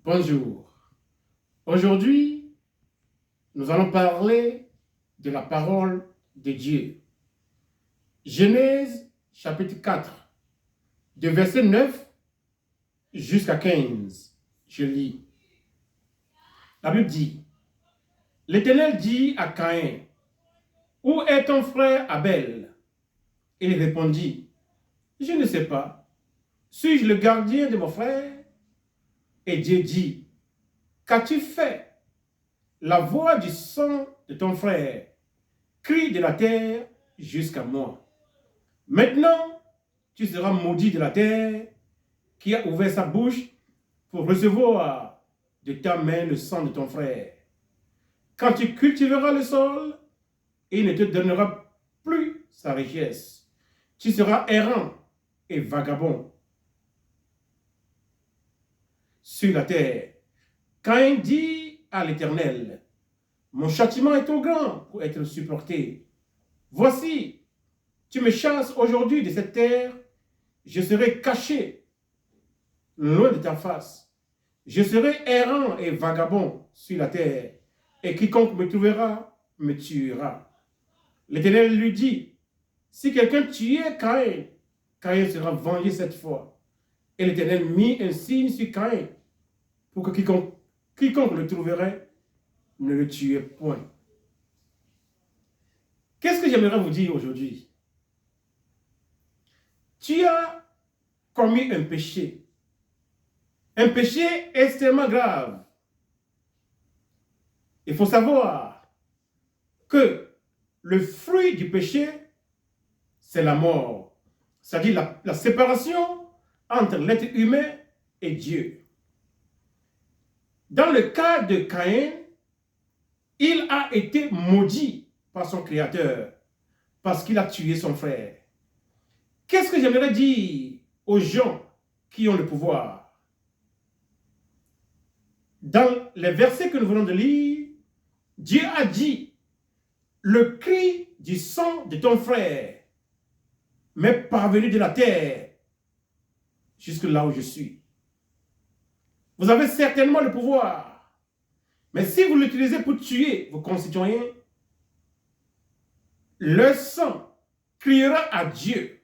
Bonjour. Aujourd'hui, nous allons parler de la parole de Dieu. Genèse chapitre 4, de verset 9 jusqu'à 15. Je lis. La Bible dit, l'Éternel dit à Caïn, « Où est ton frère Abel ?» Il répondit, « Je ne sais pas. Suis-je le gardien de mon frère ?» Et Dieu dit, « Qu'as-tu fait? La voix du sang de ton frère crie de la terre jusqu'à moi. Maintenant, tu seras maudit de la terre qui a ouvert sa bouche pour recevoir de ta main le sang de ton frère. Quand tu cultiveras le sol, il ne te donnera plus sa richesse. Tu seras errant et vagabond sur la terre. Caïn dit à l'Éternel, « Mon châtiment est trop grand pour être supporté. Voici, tu me chasses aujourd'hui de cette terre, je serai caché loin de ta face. Je serai errant et vagabond sur la terre, et quiconque me trouvera me tuera. » L'Éternel lui dit, « Si quelqu'un tuait Caïn, Caïn sera vengé cette fois. » Et l'Éternel mit un signe sur Caïn, pour que quiconque le trouverait ne le tuait point. Qu'est-ce que j'aimerais vous dire aujourd'hui? Tu as commis un péché extrêmement grave. Il faut savoir que le fruit du péché, c'est la mort. C'est-à-dire la séparation entre l'être humain et Dieu. Dans le cas de Caïn, il a été maudit par son Créateur parce qu'il a tué son frère. Qu'est-ce que j'aimerais dire aux gens qui ont le pouvoir? Dans les versets que nous venons de lire, Dieu a dit, « Le cri du sang de ton frère m'est parvenu de la terre jusque là où je suis. » Vous avez certainement le pouvoir, mais si vous l'utilisez pour tuer vos concitoyens, le sang criera à Dieu.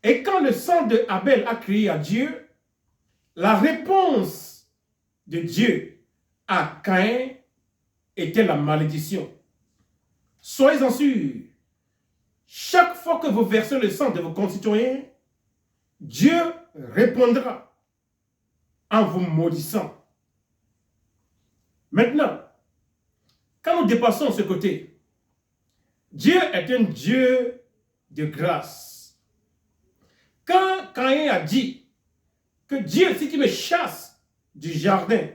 Et quand le sang de Abel a crié à Dieu, la réponse de Dieu à Caïn était la malédiction. Soyez-en sûrs, chaque fois que vous versez le sang de vos concitoyens, Dieu répondra en vous maudissant. Maintenant, quand nous dépassons ce côté, Dieu est un Dieu de grâce. Quand Caïn a dit que Dieu, si tu me chasses du jardin,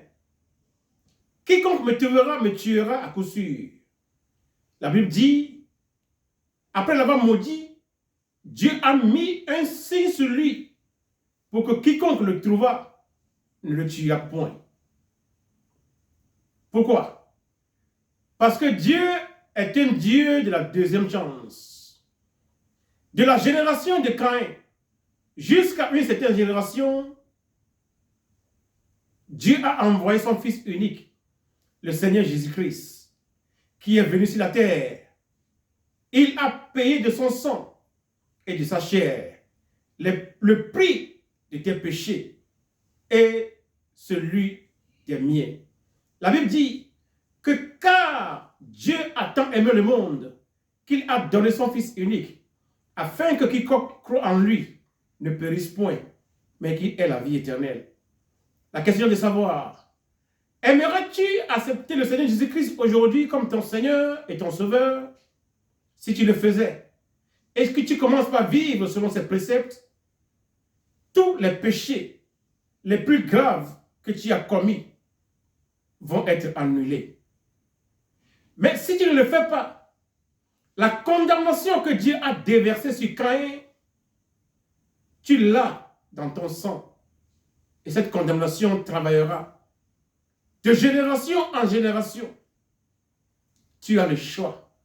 quiconque me trouvera me tuera à coup sûr. La Bible dit, après l'avoir maudit, Dieu a mis un signe sur lui pour que quiconque le trouva ne le tuera point. Pourquoi? Parce que Dieu est un Dieu de la deuxième chance. De la génération de Caïn jusqu'à une certaine génération, Dieu a envoyé son Fils unique, le Seigneur Jésus-Christ, qui est venu sur la terre. Il a payé de son sang et de sa chair le prix de tes péchés et celui des miens. La Bible dit que car Dieu a tant aimé le monde qu'il a donné son Fils unique, afin que quiconque croit en lui ne périsse point, mais qu'il ait la vie éternelle. La question de savoir, aimerais-tu accepter le Seigneur Jésus-Christ aujourd'hui comme ton Seigneur et ton Sauveur? Si tu le faisais, est-ce que tu commences par vivre selon ses préceptes? Tous les péchés les plus graves que tu as commis vont être annulés. Mais si tu ne le fais pas, la condamnation que Dieu a déversée sur Caïn, tu l'as dans ton sang. Et cette condamnation travaillera de génération en génération. Tu as le choix.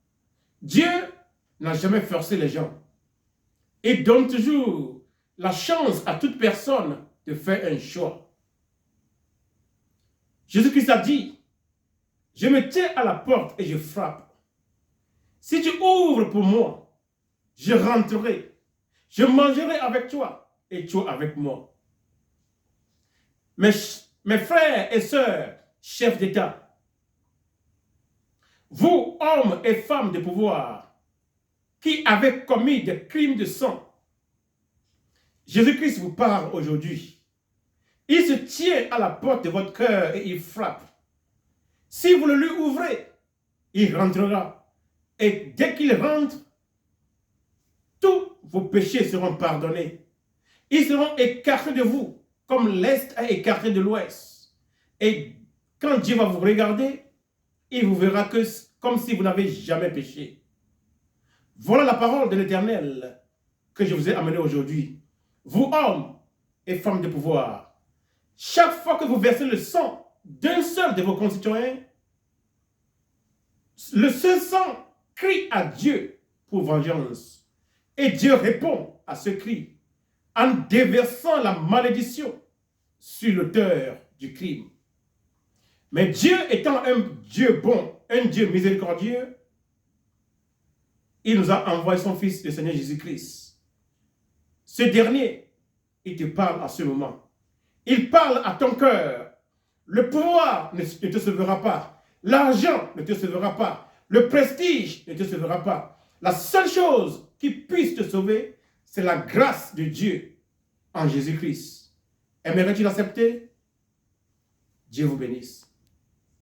Dieu n'a jamais forcé les gens et donne toujours la chance à toute personne de faire un choix. Jésus-Christ a dit, je me tiens à la porte et je frappe. Si tu ouvres pour moi, je rentrerai. Je mangerai avec toi et toi avec moi. Mes frères et sœurs, chefs d'État, vous, hommes et femmes de pouvoir, qui avez commis des crimes de sang, Jésus-Christ vous parle aujourd'hui. Il se tient à la porte de votre cœur et il frappe. Si vous le lui ouvrez, il rentrera. Et dès qu'il rentre, tous vos péchés seront pardonnés. Ils seront écartés de vous, comme l'Est a écarté de l'Ouest. Et quand Dieu va vous regarder, il vous verra que, comme si vous n'avez jamais péché. Voilà la parole de l'Éternel que je vous ai amenée aujourd'hui. Vous, hommes et femmes de pouvoir, chaque fois que vous versez le sang d'un seul de vos concitoyens, le seul sang crie à Dieu pour vengeance. Et Dieu répond à ce cri en déversant la malédiction sur l'auteur du crime. Mais Dieu étant un Dieu bon, un Dieu miséricordieux, il nous a envoyé son Fils, le Seigneur Jésus-Christ. Ce dernier, il te parle à ce moment. Il parle à ton cœur. Le pouvoir ne te sauvera pas. L'argent ne te sauvera pas. Le prestige ne te sauvera pas. La seule chose qui puisse te sauver, c'est la grâce de Dieu en Jésus-Christ. Aimerais-tu l'accepter? Dieu vous bénisse.